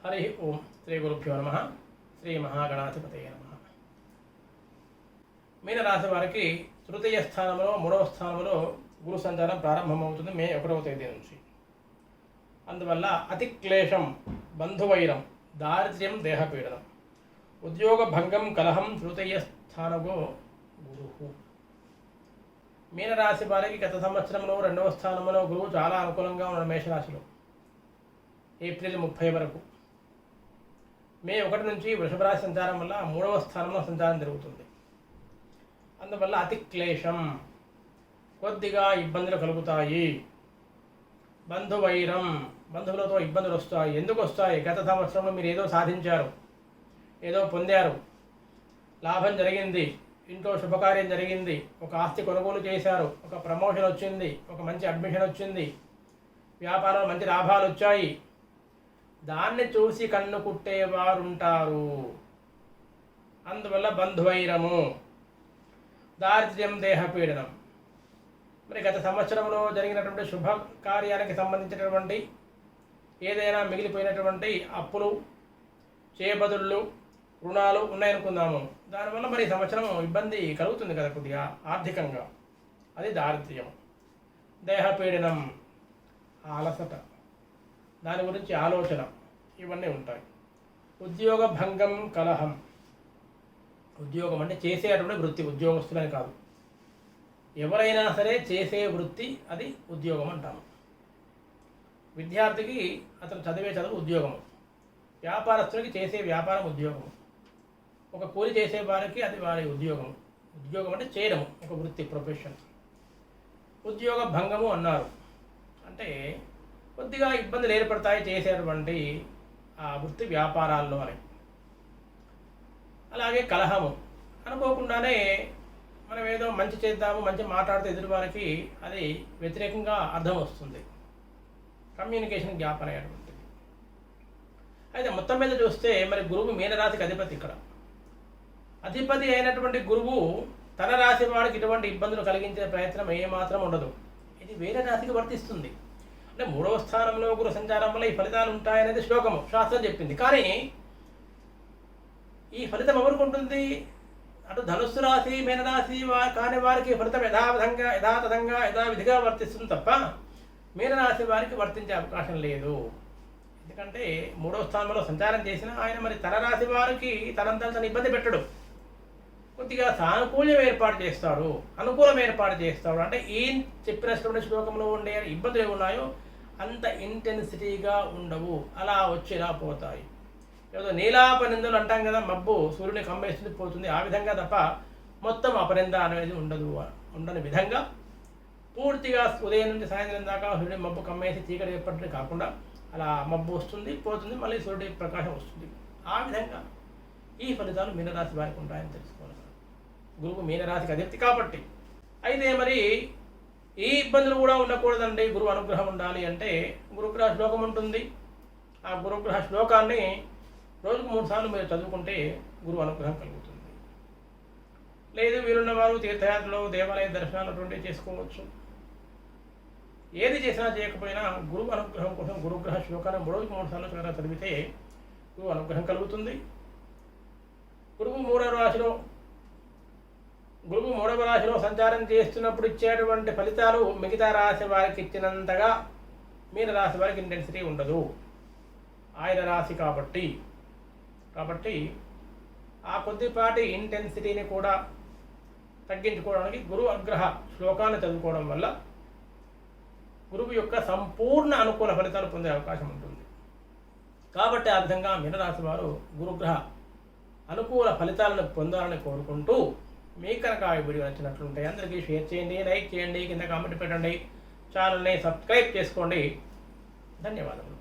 హరి ఓం శ్రీ గురుభ్యో నమ. శ్రీ మహాగణాధిపతయే నమ. మీనరాశి వారికి తృతీయ స్థానంలో 3వ స్థానంలో గురు సంచారం ప్రారంభమవుతుంది మే 1వ తేదీ నుంచి. అందువల్ల అతి క్లేశం, బంధువైరం, దారిద్ర్యం, దేహపీడనం, ఉద్యోగ భంగం, కలహం తృతీయ స్థానగో గురువు. మీనరాశి వారికి గత సంవత్సరంలో 2వ స్థానంలో గురువు చాలా అనుకూలంగా ఉన్నాడు మేషరాశిలో ఏప్రిల్ 30 వరకు. మే 1 నుంచి వృషభ రాశి సంచారం వల్ల 3వ స్థానంలో సంచారం జరుగుతుంది. అందువల్ల అతి క్లేశం, కొద్దిగా ఇబ్బందులు కలుగుతాయి. బంధువైరం, బంధువులతో ఇబ్బందులు వస్తాయి. ఎందుకు వస్తాయి? గత సంవత్సరంలో మీరు ఏదో సాధించారు, ఏదో పొందారు, లాభం జరిగింది, ఇంట్లో శుభకార్యం జరిగింది, ఒక ఆస్తి కొనుగోలు చేశారు, ఒక ప్రమోషన్ వచ్చింది, ఒక మంచి అడ్మిషన్ వచ్చింది, వ్యాపారంలో మంచి లాభాలు వచ్చాయి. దాన్ని చూసి కన్ను కుట్టేవారు ఉంటారు. అందువల్ల బంధువైరము, దారిద్ర్యం, దేహపీడనం. మరి గత సంవత్సరంలో జరిగినటువంటి శుభకార్యానికి సంబంధించినటువంటి ఏదైనా మిగిలిపోయినటువంటి అప్పులు, చేయబదుళ్ళు, రుణాలు ఉన్నాయనుకుందాము. దానివల్ల మరి సంవత్సరం ఇబ్బంది కలుగుతుంది కదా కొద్దిగా ఆర్థికంగా. అది దారిద్ర్యం. దేహపీడనం, అలసట, దాని గురించి ఆలోచన, ఇవన్నీ ఉంటాయి. ఉద్యోగ భంగం, కలహం. ఉద్యోగం అంటే చేసేటువంటి వృత్తి, ఉద్యోగస్తులని కాదు, ఎవరైనా సరే చేసే వృత్తి అది ఉద్యోగం అంటాము. విద్యార్థికి అతను చదివే చదువు ఉద్యోగము, వ్యాపారస్తుడికి చేసే వ్యాపారం ఉద్యోగము, ఒక కూలి చేసే వారికి అది వారి ఉద్యోగం. ఉద్యోగం అంటే చేయడము, ఒక వృత్తి, ప్రొఫెషన్. ఉద్యోగ భంగము అన్నారు అంటే కొద్దిగా ఇబ్బందులు ఏర్పడతాయి చేసేటువంటి ఆ వృత్తి వ్యాపారాల్లో అని. అలాగే కలహము, అనుకోకుండానే మనం ఏదో మంచి చేద్దాము, మంచి మాట్లాడితే ఎదురు వారికి అది వ్యతిరేకంగా అర్థం వస్తుంది. కమ్యూనికేషన్ గ్యాప్ అనేటువంటిది. అయితే మొత్తం మీద చూస్తే మరి గురువు మీనరాశికి అధిపతి. ఇక్కడ అధిపతి అయినటువంటి గురువు తన రాశి వాడికి ఇటువంటి ఇబ్బందులు కలిగించే ప్రయత్నం ఏమాత్రం ఉండదు. ఇది వేరే రాశికి వర్తిస్తుంది. అంటే 3వ స్థానంలో గురు సంచారం వల్ల ఈ ఫలితాలు ఉంటాయనేది శ్లోకము, శాస్త్రం చెప్పింది. కానీ ఈ ఫలితం ఎవరికి ఉంటుంది? అటు ధనుస్సు రాశి, మీనరాశి కాని వారికి ఫలితం యథాతథంగా యథావిధిగా వర్తిస్తుంది తప్ప మీనరాశి వారికి వర్తించే అవకాశం లేదు. ఎందుకంటే 3వ స్థానంలో సంచారం చేసిన ఆయన మరి తన రాశి వారికి తనంతా తను ఇబ్బంది పెట్టడు. కొద్దిగా సానుకూల్యం ఏర్పాటు చేస్తాడు, అనుకూలం ఏర్పాటు చేస్తాడు. అంటే ఈ చెప్పినటువంటి శ్లోకంలో ఉండే ఇబ్బందులు ఏమి ఉన్నాయో అంత ఇంటెన్సిటీగా ఉండవు, అలా వచ్చిలా పోతాయి. ఏదో నీలాపనిందలు అంటాం కదా, మబ్బు సూర్యుని కమ్మేస్తుంది పోతుంది, ఆ విధంగా తప్ప మొత్తం అపనింద అనేది ఉండని విధంగా పూర్తిగా ఉదయం నుండి సాయంత్రం దాకా సూర్యుడి మబ్బు కమ్మేసి చీకటి ఏర్పడటం కాకుండా అలా మబ్బు వస్తుంది, పోతుంది, మళ్ళీ సూర్యుడి ప్రకాశం వస్తుంది. ఆ విధంగా ఈ ఫలితాలు మీనరాశి వారికి ఉంటాయని తెలుసుకోవాలి. గురువు మీనరాశికి అధిపతి కాబట్టి. అయితే మరి ఈ ఇబ్బందులు కూడా ఉండకూడదండి, గురువు అనుగ్రహం ఉండాలి అంటే గురుగ్రహ శ్లోకం ఉంటుంది. ఆ గురుగ్రహ శ్లోకాన్ని రోజుకు 3 సార్లు మీరు చదువుకుంటే గురువు అనుగ్రహం కలుగుతుంది. లేదు వీరున్న వారు తీర్థయాత్రలు, దేవాలయ దర్శనాలు అటువంటివి చేసుకోవచ్చు. ఏది చేసినా చేయకపోయినా గురువు అనుగ్రహం కోసం గురుగ్రహ శ్లోకాన్ని రోజుకు 3 సార్లు చదివితే గురువు అనుగ్రహం కలుగుతుంది. గురువు 3వ రాశిలో సంచారం చేస్తున్నప్పుడు ఇచ్చేటువంటి ఫలితాలు మిగతా రాశి వారికి ఇచ్చినంతగా మీన రాశి వారికి ఇంటెన్సిటీ ఉండదు. ఆయన రాశి కాబట్టి ఆ కొద్దిపాటి ఇంటెన్సిటీని కూడా తగ్గించుకోవడానికి గురువు అనుగ్రహ శ్లోకాన్ని చదువుకోవడం వల్ల గురువు యొక్క సంపూర్ణ అనుకూల ఫలితాలు పొందే అవకాశం ఉంటుంది. కాబట్టి ఆ విధంగా మీనరాశి వారు గురుగ్రహ అనుకూల ఫలితాలను పొందాలని కోరుకుంటూ, మీకు కనుక ఈ వీడియో నచ్చినట్లుంటే అందరికీ షేర్ చేయండి, లైక్ చేయండి, కింద కామెంట్ పెట్టండి, ఛానల్ని సబ్స్క్రైబ్ చేసుకోండి. ధన్యవాదములు.